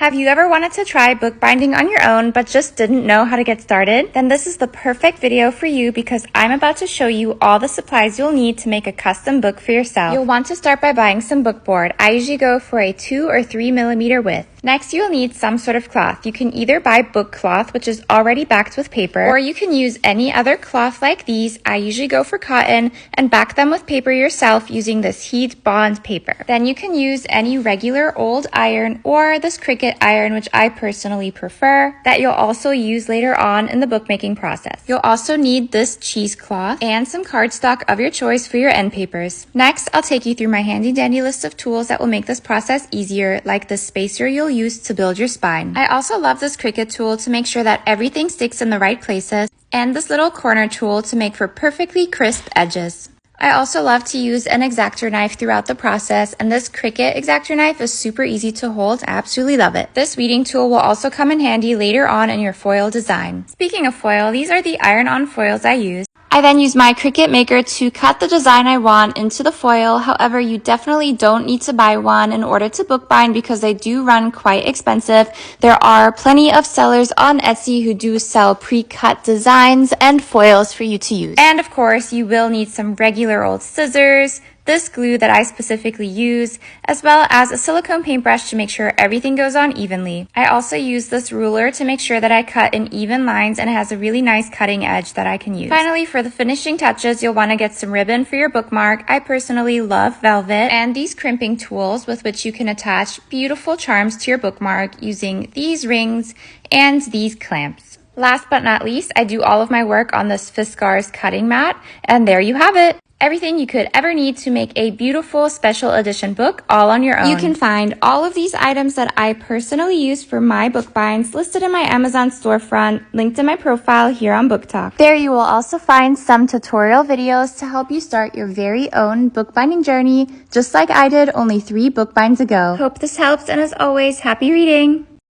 Have you ever wanted to try bookbinding on your own but just didn't know how to get started? Then this is the perfect video for you because I'm about to show you all the supplies you'll need to make a custom book for yourself. You'll want to start by buying some book board. I usually go for a 2 or 3 millimeter width. Next, you'll need some sort of cloth. You can either buy book cloth, which is already backed with paper, or you can use any other cloth like these. I usually go for cotton and back them with paper yourself using this heat bond paper. Then you can use any regular old iron or this Cricut iron, which I personally prefer, that you'll also use later on in the bookmaking process. You'll also need this cheesecloth and some cardstock of your choice for your end papers. Next, I'll take you through my handy dandy list of tools that will make this process easier, like the spacer you'll use to build your spine. I also love this Cricut tool to make sure that everything sticks in the right places, and this little corner tool to make for perfectly crisp edges. I also love to use an X-Acto knife throughout the process, and this Cricut X-Acto knife is super easy to hold. I absolutely love it. This weeding tool will also come in handy later on in your foil design. Speaking of foil, these are the iron-on foils I use. I then use my Cricut Maker to cut the design I want into the foil. However, you definitely don't need to buy one in order to bookbind because they do run quite expensive. There are plenty of sellers on Etsy who do sell pre-cut designs and foils for you to use. And of course, you will need some regular old scissors, this glue that I specifically use, as well as a silicone paintbrush to make sure everything goes on evenly. I also use this ruler to make sure that I cut in even lines and it has a really nice cutting edge that I can use. Finally, for the finishing touches, you'll want to get some ribbon for your bookmark. I personally love velvet and these crimping tools with which you can attach beautiful charms to your bookmark using these rings and these clamps. Last but not least, I do all of my work on this Fiskars cutting mat, and there you have it. Everything you could ever need to make a beautiful special edition book all on your own. You can find all of these items that I personally use for my bookbinds listed in my Amazon storefront, linked in my profile here on Book Talk. There you will also find some tutorial videos to help you start your very own bookbinding journey, just like I did only 3 bookbinds ago. Hope this helps, and as always, happy reading!